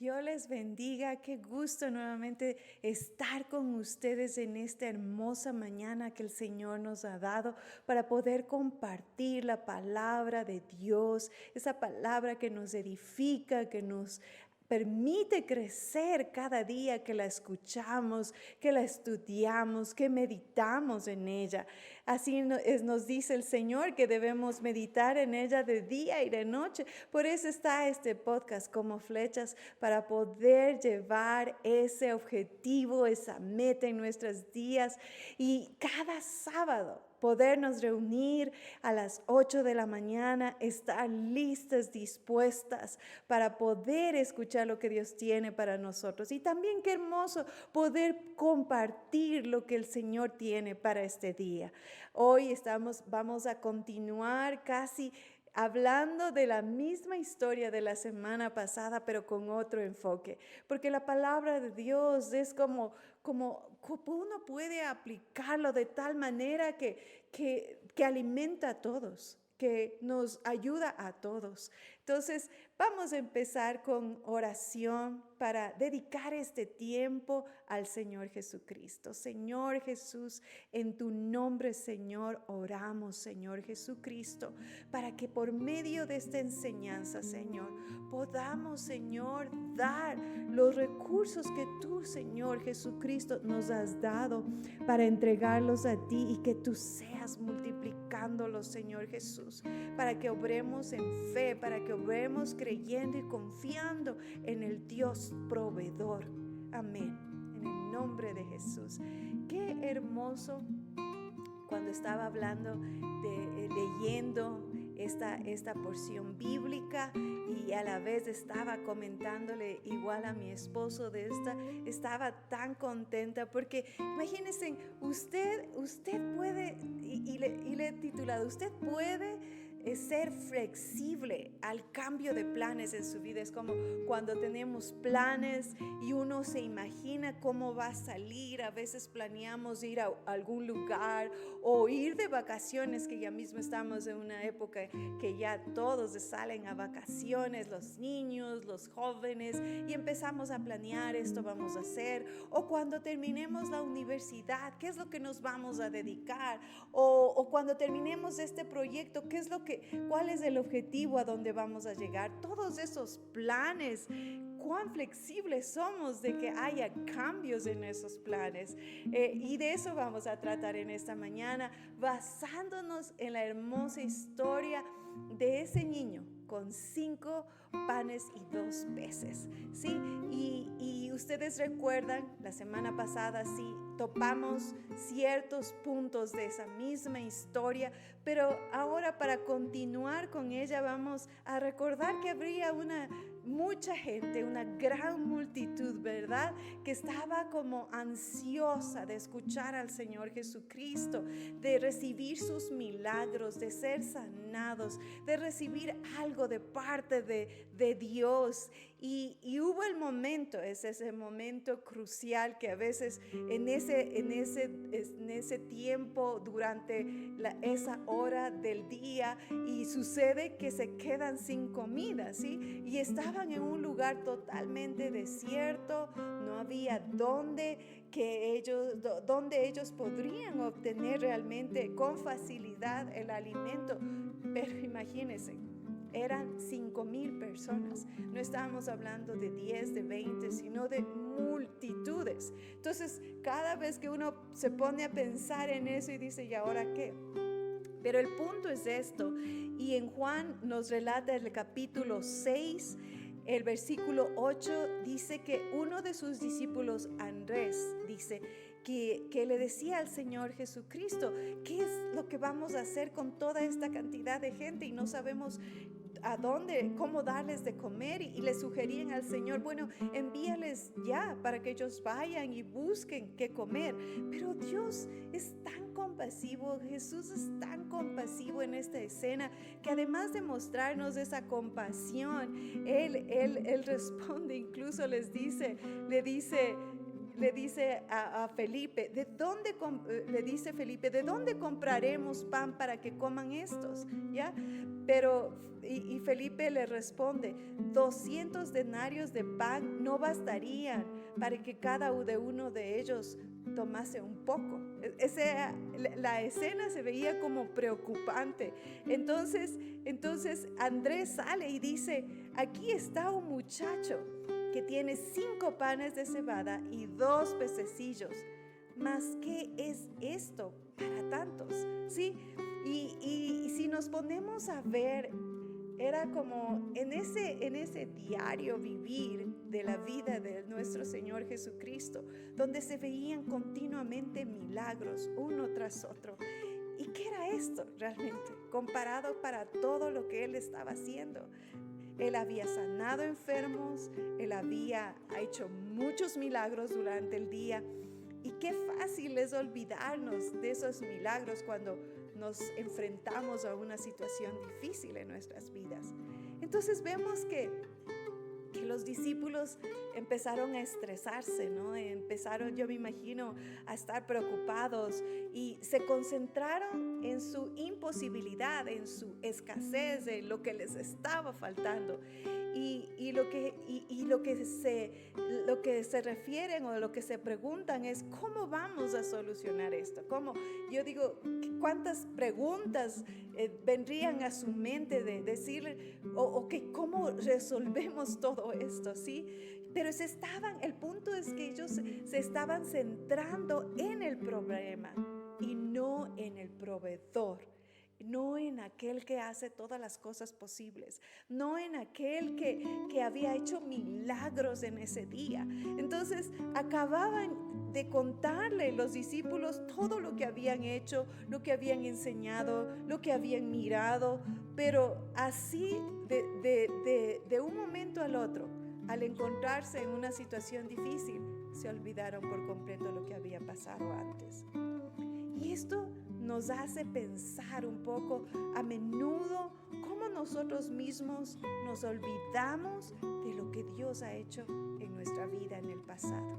Dios les bendiga, qué gusto nuevamente estar con ustedes en esta hermosa mañana que el Señor nos ha dado para poder compartir la palabra de Dios, esa palabra que nos edifica, que nos permite crecer cada día que la escuchamos, que la estudiamos, que meditamos en ella. Así nos dice el Señor que debemos meditar en ella de día y de noche. Por eso está este podcast como flechas para poder llevar ese objetivo, esa meta en nuestros días. Y cada sábado podernos reunir a las 8 de la mañana, estar listas, dispuestas para poder escuchar lo que Dios tiene para nosotros. Y también qué hermoso poder compartir lo que el Señor tiene para este día. Hoy vamos a continuar casi hablando de la misma historia de la semana pasada, pero con otro enfoque. Porque la palabra de Dios es como uno puede aplicarlo de tal manera que alimenta a todos, que nos ayuda a todos. Entonces, vamos a empezar con oración para dedicar este tiempo al Señor Jesucristo. Señor Jesús, en tu nombre, Señor, oramos, Señor Jesucristo, para que por medio de esta enseñanza, Señor, podamos, Señor, dar los recursos que tú, Señor Jesucristo, nos has dado para entregarlos a ti y que tú seas multiplicándolos, Señor Jesús, para que obremos en fe, para que obremos creyendo y confiando en el Dios proveedor. Amén. En el nombre de Jesús. Qué hermoso cuando estaba hablando leyendo esta porción bíblica y a la vez estaba comentándole igual a mi esposo de estaba tan contenta porque imagínense, usted puede, y le he titulado, usted puede ser flexible al cambio de planes en su vida. Es como cuando tenemos planes y uno se imagina cómo va a salir. A veces planeamos ir a algún lugar o ir de vacaciones, que ya mismo estamos en una época que ya todos salen a vacaciones, los niños, los jóvenes, y empezamos a planear esto vamos a hacer. O cuando terminemos la universidad, ¿qué es lo que nos vamos a dedicar? O cuando terminemos este proyecto, ¿cuál es el objetivo a dónde vamos a llegar? Todos esos planes, cuán flexibles somos de que haya cambios en esos planes. Y de eso vamos a tratar en esta mañana, basándonos en la hermosa historia de ese niño con 5 panes y 2 peces, ¿sí? Y ustedes recuerdan, la semana pasada sí topamos ciertos puntos de esa misma historia, pero ahora para continuar con ella vamos a recordar que habría mucha gente, una gran multitud, ¿verdad? Que estaba como ansiosa de escuchar al Señor Jesucristo, de recibir sus milagros, de ser sanados, de recibir algo de parte de Dios. Y hubo el momento, es ese momento crucial que a veces en ese tiempo, durante esa hora del día, y sucede que se quedan sin comida, ¿sí? Y estaban en un lugar totalmente desierto, no había donde ellos podrían obtener realmente con facilidad el alimento. Pero imagínense, eran 5,000 personas. No estábamos hablando de 10, de 20, sino de multitudes. Entonces, cada vez que uno se pone a pensar en eso y dice, ¿y ahora qué? Pero el punto es esto, y en Juan nos relata el capítulo 6, el versículo 8, dice que uno de sus discípulos, Andrés, dice que le decía al Señor Jesucristo, ¿qué es lo que vamos a hacer con toda esta cantidad de gente? Y no sabemos a dónde, cómo darles de comer, y le sugerían al Señor, bueno, envíales ya para que ellos vayan y busquen qué comer. Pero Dios es tan compasivo, Jesús es tan compasivo en esta escena, que además de mostrarnos esa compasión, Él responde, incluso le dice, le dice a Felipe, le dice Felipe, ¿de dónde compraremos pan para que coman estos? ¿Ya? Y Felipe le responde, 200 denarios de pan no bastarían para que cada uno de ellos tomase un poco. La escena se veía como preocupante. Entonces Andrés sale y dice, aquí está un muchacho que tiene 5 panes de cebada y 2 pececillos. ¿Mas qué es esto para tantos? ¿Sí? Y si nos ponemos a ver, era como en ese diario vivir de la vida de nuestro Señor Jesucristo, donde se veían continuamente milagros uno tras otro. ¿Y qué era esto realmente comparado para todo lo que Él estaba haciendo? Él había sanado enfermos, Él había hecho muchos milagros durante el día. Y qué fácil es olvidarnos de esos milagros cuando nos enfrentamos a una situación difícil en nuestras vidas. Entonces vemos que los discípulos empezaron a estresarse, ¿no? Empezaron, yo me imagino, a estar preocupados y se concentraron en su imposibilidad, en su escasez, en lo que les estaba faltando. Y lo que se refieren o lo que se preguntan es, ¿cómo vamos a solucionar esto? ¿Cómo? Yo digo, ¿cuántas preguntas vendrían a su mente de decir, ¿cómo resolvemos todo esto? ¿Sí? Pero el punto es que ellos se estaban centrando en el problema y no en el proveedor. No en aquel que hace todas las cosas posibles, no en aquel que había hecho milagros en ese día. Entonces acababan de contarle los discípulos todo lo que habían hecho, lo que habían enseñado, lo que habían mirado, pero así de un momento al otro, al encontrarse en una situación difícil, se olvidaron por completo lo que había pasado antes. Y esto nos hace pensar un poco a menudo cómo nosotros mismos nos olvidamos de lo que Dios ha hecho en nuestra vida en el pasado.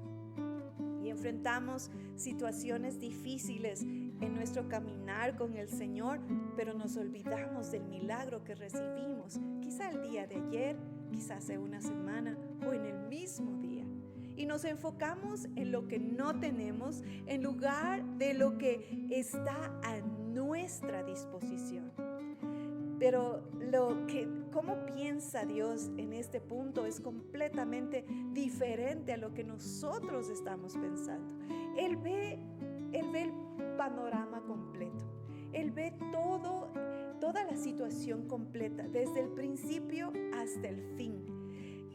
Y enfrentamos situaciones difíciles en nuestro caminar con el Señor, pero nos olvidamos del milagro que recibimos, quizá el día de ayer, quizá hace una semana o en el mismo día. Y nos enfocamos en lo que no tenemos en lugar de lo que está a nuestra disposición. Pero cómo piensa Dios en este punto es completamente diferente a lo que nosotros estamos pensando. Él ve el panorama completo. Él ve toda la situación completa, desde el principio hasta el fin.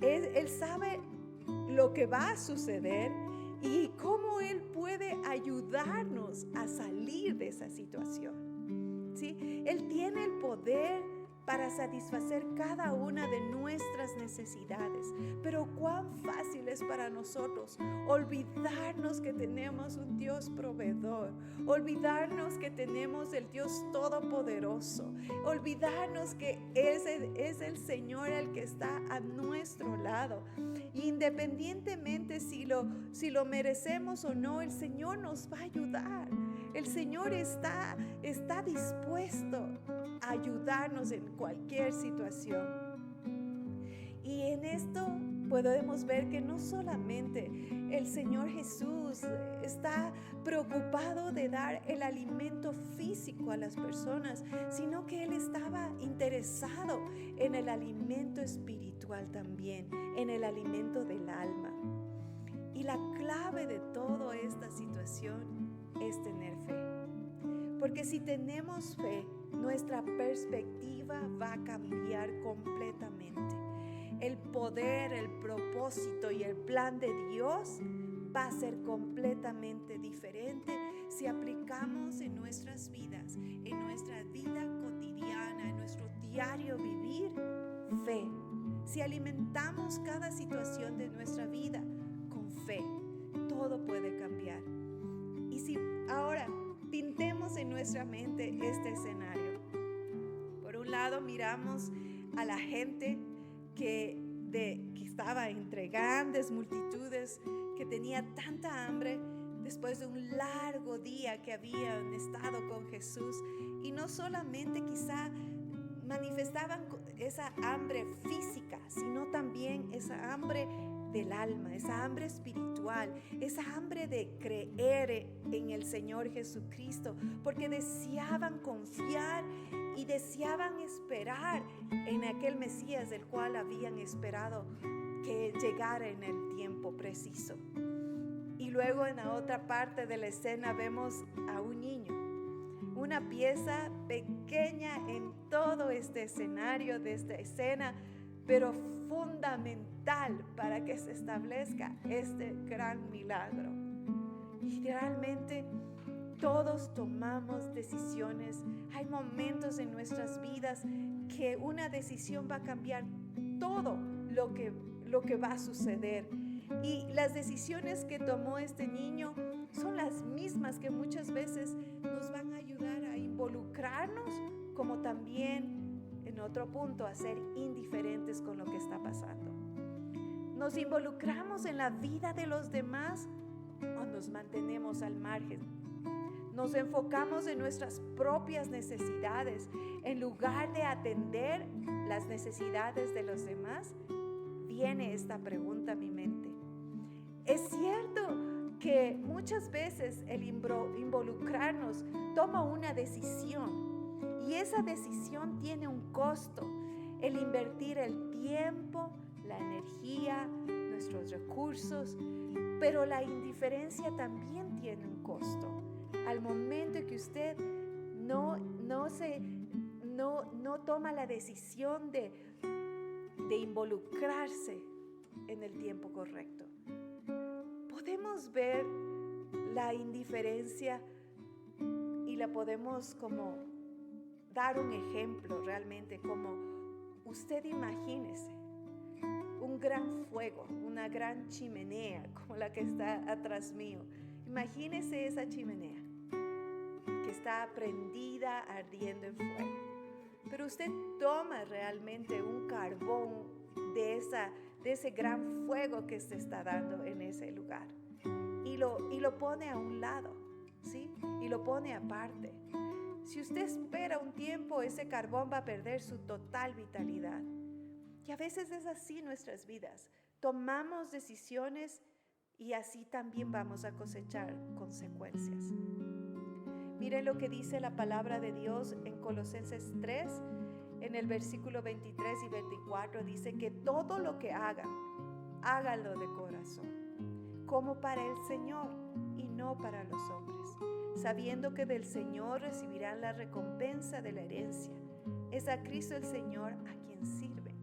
Él sabe lo que va a suceder y cómo Él puede ayudarnos a salir de esa situación. ¿Sí? Él tiene el poder para satisfacer cada una de nuestras necesidades, pero cuán fácil es para nosotros olvidarnos que tenemos un Dios proveedor, olvidarnos que tenemos el Dios todopoderoso, olvidarnos que es el Señor el que está a nuestro lado. Independientemente si lo merecemos o no, el Señor nos va a ayudar. El Señor está dispuesto a ayudarnos en cualquier situación. Y en esto podemos ver que no solamente el Señor Jesús está preocupado de dar el alimento físico a las personas, sino que Él estaba interesado en el alimento espiritual también, en el alimento del alma. Y la clave de toda esta situación es tener fe. Porque si tenemos fe, nuestra perspectiva va a cambiar completamente. El poder, el propósito y el plan de Dios va a ser completamente diferente si aplicamos en nuestras vidas, en nuestra vida cotidiana, en nuestro diario vivir, fe. Si alimentamos cada situación de nuestra vida con fe, todo puede cambiar. Y si ahora pintemos en nuestra mente este escenario. Por un lado miramos a la gente que que estaba entre grandes multitudes, que tenía tanta hambre después de un largo día que habían estado con Jesús. Y no solamente quizá manifestaban esa hambre física, sino también esa hambre del alma, esa hambre espiritual, esa hambre de creer en el Señor Jesucristo, porque deseaban confiar y deseaban esperar en aquel Mesías del cual habían esperado que llegara en el tiempo preciso. Y luego en la otra parte de la escena vemos a un niño, una pieza pequeña en todo este escenario de esta escena, pero fundamental para que se establezca este gran milagro. Y realmente todos tomamos decisiones. Hay momentos en nuestras vidas que una decisión va a cambiar todo lo que va a suceder. Y las decisiones que tomó este niño son las mismas que muchas veces nos van a ayudar a involucrarnos, como también en otro punto a ser indiferentes con lo que está pasando. ¿Nos involucramos en la vida de los demás o nos mantenemos al margen? ¿Nos enfocamos en nuestras propias necesidades en lugar de atender las necesidades de los demás? Viene esta pregunta a mi mente. Es cierto que muchas veces el involucrarnos toma una decisión y esa decisión tiene un costo. El invertir el tiempo, la energía, nuestros recursos, pero la indiferencia también tiene un costo. Al momento que usted no toma la decisión de involucrarse en el tiempo correcto. Podemos ver la indiferencia y la podemos como dar un ejemplo realmente, como usted imagínese un gran fuego, una gran chimenea como la que está atrás mío. Imagínese esa chimenea que está prendida, ardiendo en fuego. Pero usted toma realmente un carbón de ese gran fuego que se está dando en ese lugar y lo pone a un lado, ¿sí? Y lo pone aparte. Si usted espera un tiempo, ese carbón va a perder su total vitalidad. Y a veces es así nuestras vidas. Tomamos decisiones y así también vamos a cosechar consecuencias. Miren lo que dice la palabra de Dios en Colosenses 3, en el versículo 23 y 24. Dice que todo lo que hagan, háganlo de corazón, como para el Señor y no para los hombres, sabiendo que del Señor recibirán la recompensa de la herencia. Es a Cristo el Señor a quien sirven.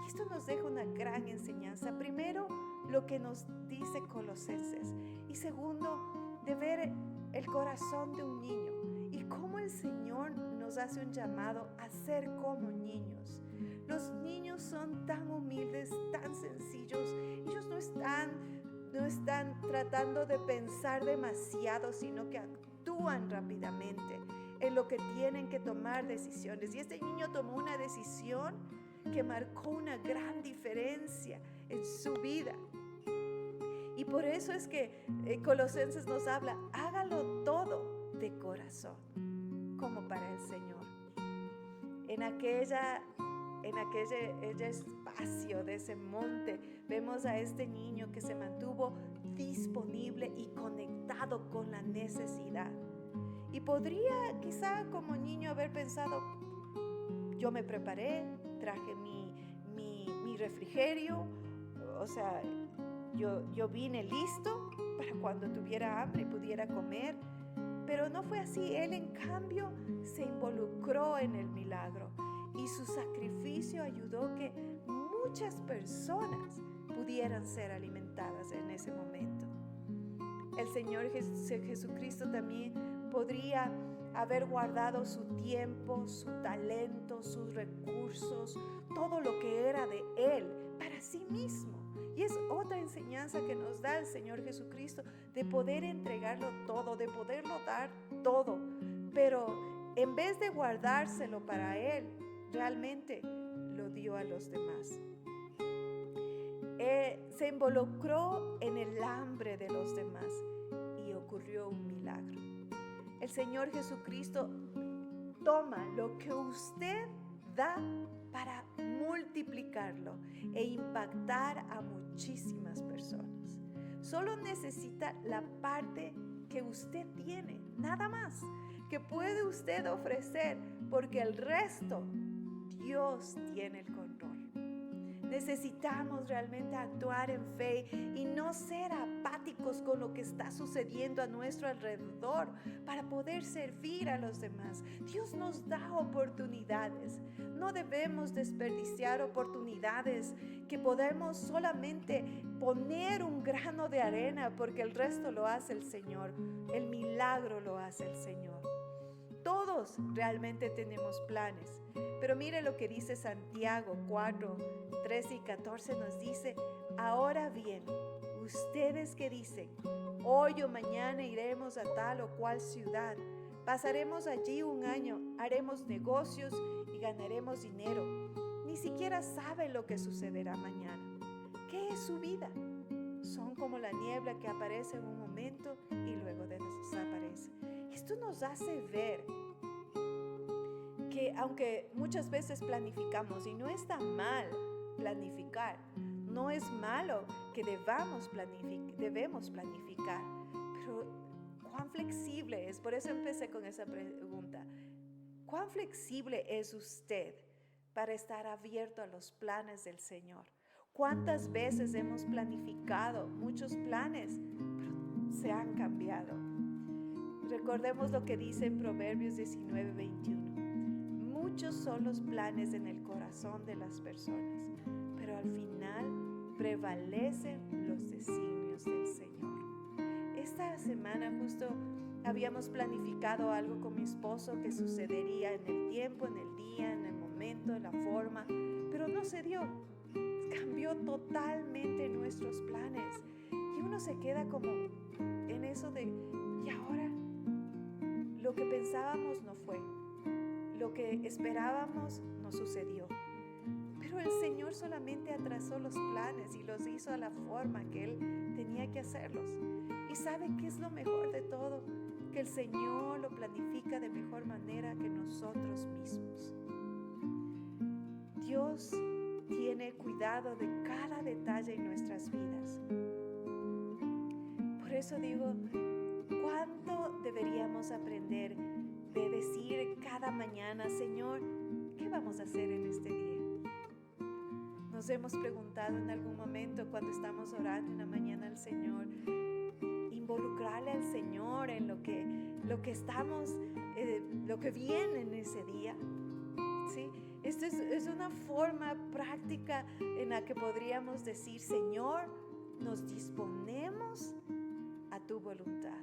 Y esto nos deja una gran enseñanza. Primero, lo que nos dice Colosenses. Y segundo, de ver el corazón de un niño y cómo el Señor nos hace un llamado a ser como niños. Los niños son tan humildes, tan sencillos. Ellos no están tratando de pensar demasiado, sino que actúan rápidamente en lo que tienen que tomar decisiones. Y este niño tomó una decisión que marcó una gran diferencia en su vida. Y por eso es que Colosenses nos habla, hágalo todo de corazón, como para el Señor. En aquel espacio de ese monte, vemos a este niño que se mantuvo disponible y conectado con la necesidad. Y podría quizá como niño haber pensado, yo me preparé, traje mi refrigerio, o sea, yo vine listo para cuando tuviera hambre y pudiera comer, pero no fue así. Él en cambio se involucró en el milagro y su sacrificio ayudó que muchas personas pudieran ser alimentadas en ese momento. El Señor Jesucristo también podría haber guardado su tiempo, su talento, sus recursos, todo lo que era de Él para sí mismo. Y es otra enseñanza que nos da el Señor Jesucristo, de poder entregarlo todo, de poderlo dar todo. Pero en vez de guardárselo para Él, realmente lo dio a los demás. se involucró en el hambre de los demás y ocurrió un milagro. El Señor Jesucristo toma lo que usted da para multiplicarlo e impactar a muchísimas personas. Solo necesita la parte que usted tiene, nada más, que puede usted ofrecer, porque el resto Dios tiene el control. Necesitamos realmente actuar en fe y no ser apáticos con lo que está sucediendo a nuestro alrededor para poder servir a los demás. Dios nos da oportunidades. No debemos desperdiciar oportunidades que podemos solamente poner un grano de arena, porque el resto lo hace el Señor. El milagro lo hace el Señor. Todos realmente tenemos planes, pero mire lo que dice Santiago 4, 13 y 14 nos dice: ahora bien, ustedes que dicen, hoy o mañana iremos a tal o cual ciudad, pasaremos allí un año, haremos negocios y ganaremos dinero, ni siquiera saben lo que sucederá mañana. ¿Qué es su vida? Son como la niebla que aparece en un momento y luego desaparece. Esto nos hace ver que aunque muchas veces planificamos, y no está mal planificar, no es malo que debemos planificar, pero ¿cuán flexible es? Por eso empecé con esa pregunta. ¿Cuán flexible es usted para estar abierto a los planes del Señor? ¿Cuántas veces hemos planificado muchos planes, pero se han cambiado? Recordemos lo que dice en Proverbios 19:21. Muchos son los planes en el corazón de las personas, pero al final prevalecen los designios del Señor. Esta semana justo habíamos planificado algo con mi esposo que sucedería en el tiempo, en el día, en el momento, en la forma, pero no se dio. Cambió totalmente nuestros planes y uno se queda como en eso de, ¿y ahora? Lo que pensábamos no fue, lo que esperábamos no sucedió, pero el Señor solamente atrasó los planes y los hizo a la forma que Él tenía que hacerlos. ¿Y sabe qué es lo mejor de todo? Que el Señor lo planifica de mejor manera que nosotros mismos. Dios tiene cuidado de cada detalle en nuestras vidas. Por eso digo, ¿cuánto deberíamos aprender de decir cada mañana, Señor, ¿qué vamos a hacer en este día? Nos hemos preguntado en algún momento cuando estamos orando en la mañana al Señor, involucrarle al Señor en lo que estamos, lo que viene en ese día. ¿Sí? Esto es una forma práctica en la que podríamos decir, Señor, nos disponemos a tu voluntad.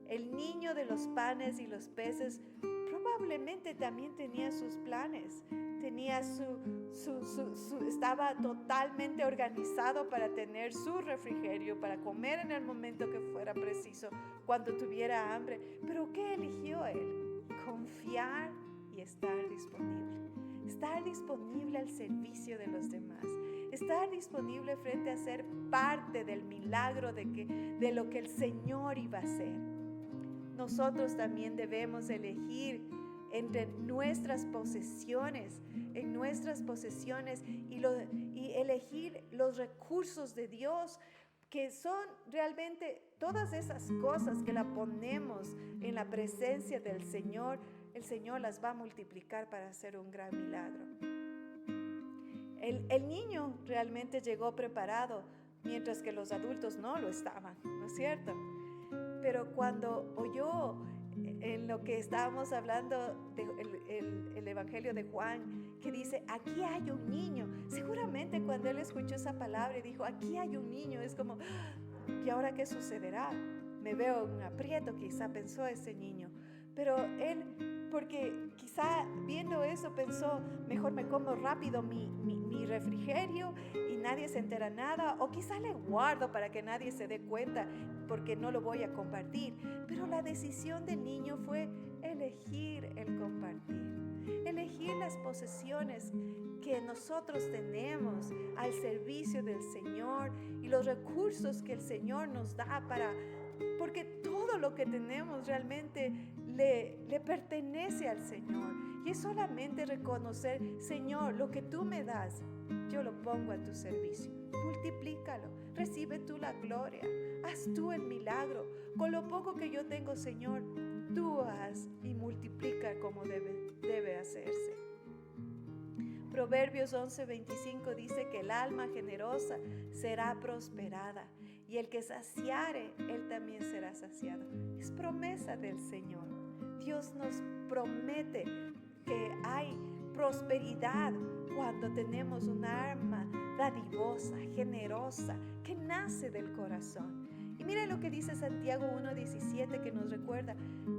El niño de los panes y los peces probablemente también tenía sus planes, estaba totalmente organizado para tener su refrigerio, para comer en el momento que fuera preciso, cuando tuviera hambre. Pero ¿qué eligió él? Confiar y estar disponible al servicio de los demás, estar disponible frente a ser parte del milagro de lo que el Señor iba a hacer. Nosotros también debemos elegir entre nuestras posesiones, y elegir los recursos de Dios, que son realmente todas esas cosas que la ponemos en la presencia del Señor. El Señor las va a multiplicar para hacer un gran milagro. El niño realmente llegó preparado, mientras que los adultos no lo estaban, ¿no es cierto? Pero cuando oyó en lo que estábamos hablando el Evangelio de Juan, que dice, aquí hay un niño, seguramente cuando él escuchó esa palabra y dijo, aquí hay un niño, es como, ¿y ahora qué sucederá? Me veo en un aprieto, quizá pensó ese niño. Pero él, porque quizá viendo eso pensó, mejor me como rápido mi refrigerio y nadie se entera nada, o quizá le guardo para que nadie se dé cuenta porque no lo voy a compartir. Pero la decisión del niño fue elegir el compartir, elegir las posesiones que nosotros tenemos al servicio del Señor y los recursos que el Señor nos da porque todo lo que tenemos realmente le pertenece al Señor. Y es solamente reconocer, Señor, lo que tú me das, yo lo pongo a tu servicio. Multiplícalo, recibe tú la gloria, haz tú el milagro. Con lo poco que yo tengo, Señor, tú haz y multiplica como debe hacerse. Proverbios 11:25 dice que el alma generosa será prosperada y el que saciare, él también será saciado. Es promesa del Señor. Dios nos promete que hay prosperidad cuando tenemos un alma dadivosa, generosa, que nace del corazón. Y mira lo que dice Santiago 1:17, que nos recuerda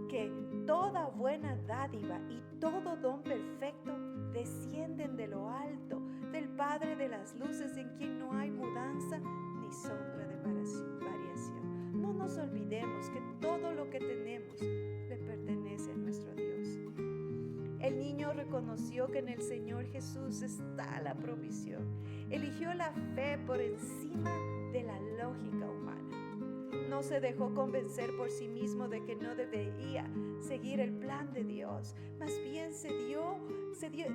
que toda buena dádiva y todo don perfecto descienden de lo alto, del Padre de las luces, en quien no hay mudanza ni sombra de variación. No nos olvidemos que todo lo que tenemos le pertenece a nuestro Dios. El niño reconoció que en el Señor Jesús está la provisión. Eligió la fe por encima de la lógica humana. No se dejó convencer por sí mismo de que no debería seguir el plan de Dios. Más bien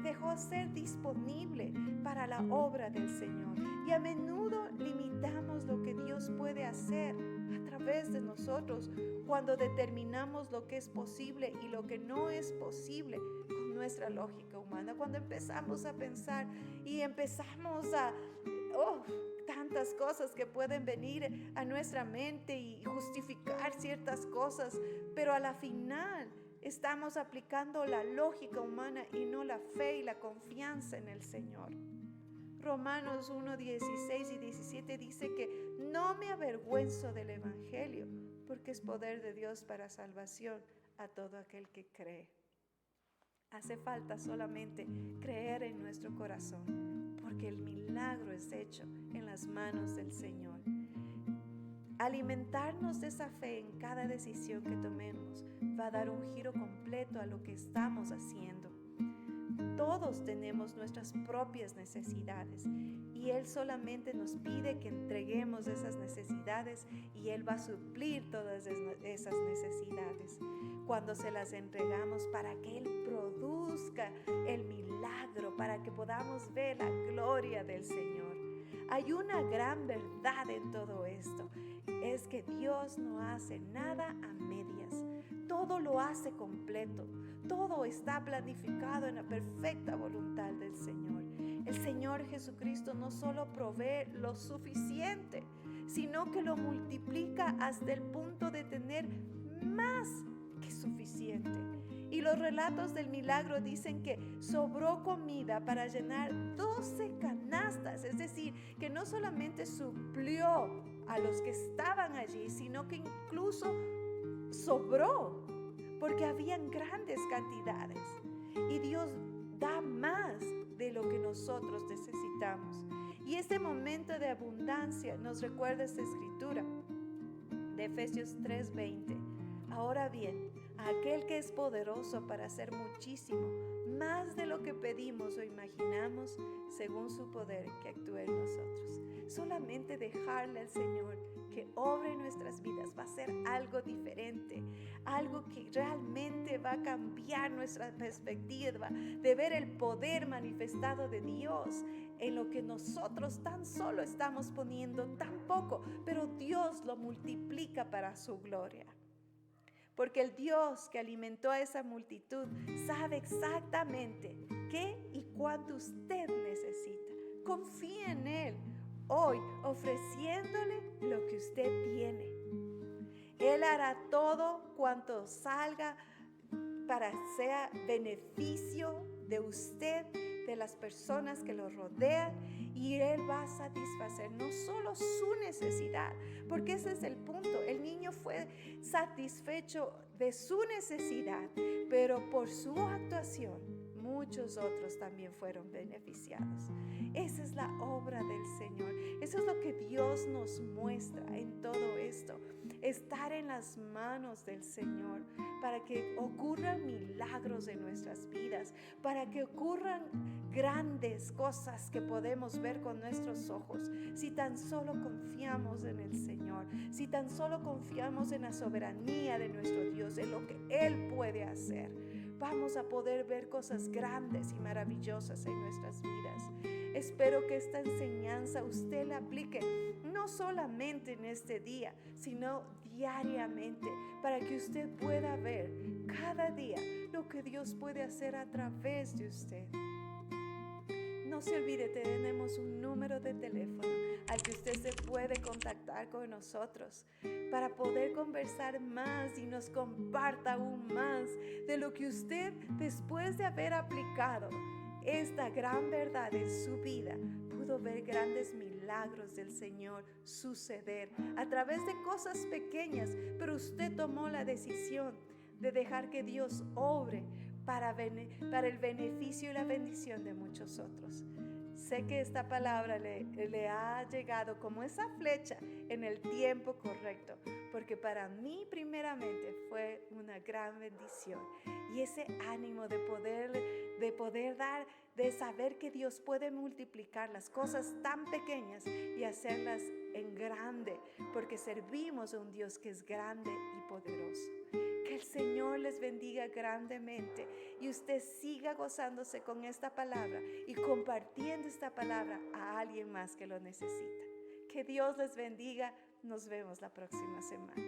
dejó ser disponible para la obra del Señor. Y a menudo limitamos lo que Dios puede hacer a través de nosotros cuando determinamos lo que es posible y lo que no es posible con nuestra lógica humana. Cuando empezamos a pensar y empezamos tantas cosas que pueden venir a nuestra mente y justificar ciertas cosas, pero a la final estamos aplicando la lógica humana y no la fe y la confianza en el Señor. Romanos 1:16 y 17 dice que no me avergüenzo del Evangelio, porque es poder de Dios para salvación a todo aquel que cree. Hace falta solamente creer en nuestro corazón, porque el milagro es hecho en las manos del Señor. Alimentarnos de esa fe en cada decisión que tomemos va a dar un giro completo a lo que estamos haciendo. Todos tenemos nuestras propias necesidades y Él solamente nos pide que entreguemos esas necesidades y Él va a suplir todas esas necesidades cuando se las entregamos para que Él produzca el milagro, para que podamos ver la gloria del Señor. Hay una gran verdad en todo esto, es que Dios no hace nada a medias, todo lo hace completo, todo está planificado en la perfecta voluntad del Señor. El Señor Jesucristo no solo provee lo suficiente, sino que lo multiplica hasta el punto de tener más que suficiente. Y los relatos del milagro dicen que sobró comida para llenar 12 canastas, es decir, que no solamente suplió a los que estaban allí, sino que incluso sobró, porque habían grandes cantidades. Y Dios da más de lo que nosotros necesitamos. Y este momento de abundancia nos recuerda esta escritura de Efesios 3:20. Ahora bien, a aquel que es poderoso para hacer muchísimo, más de lo que pedimos o imaginamos, según su poder que actúa en nosotros. Solamente dejarle al Señor que obre en nuestras vidas va a ser algo diferente, algo que realmente va a cambiar nuestra perspectiva de ver el poder manifestado de Dios en lo que nosotros tan solo estamos poniendo tan poco, pero Dios lo multiplica para su gloria. Porque el Dios que alimentó a esa multitud sabe exactamente qué y cuánto usted necesita. Confíe en Él hoy, ofreciéndole lo que usted tiene. Él hará todo cuanto salga para sea beneficio de usted, de las personas que lo rodean, y Él va a satisfacer no solo su necesidad, porque ese es el punto. El niño fue satisfecho de su necesidad, pero por su actuación muchos otros también fueron beneficiados. Esa es la obra del Señor. Eso es lo que Dios nos muestra en todo esto. estar en las manos del Señor para que ocurran milagros en nuestras vidas, para que ocurran grandes cosas que podemos ver con nuestros ojos, si tan solo confiamos en el Señor, si tan solo confiamos en la soberanía de nuestro Dios, en lo que Él puede hacer. Vamos a poder ver cosas grandes y maravillosas en nuestras vidas. Espero que esta enseñanza usted la aplique no solamente en este día, sino diariamente, para que usted pueda ver cada día lo que Dios puede hacer a través de usted. No se olvide, tenemos un número de teléfono al que usted se puede contactar con nosotros para poder conversar más y nos comparta aún más de lo que usted, después de haber aplicado esta gran verdad en su vida, pudo ver grandes milagros del Señor suceder a través de cosas pequeñas, pero usted tomó la decisión de dejar que Dios obre para el beneficio y la bendición de muchos otros. Sé que esta palabra le ha llegado como esa flecha en el tiempo correcto, porque para mí primeramente fue una gran bendición, y ese ánimo de poder dar, de saber que Dios puede multiplicar las cosas tan pequeñas y hacerlas en grande, porque servimos a un Dios que es grande y poderoso. Que el Señor les bendiga grandemente y usted siga gozándose con esta palabra y compartiendo esta palabra a alguien más que lo necesita. Que Dios les bendiga. Nos vemos la próxima semana.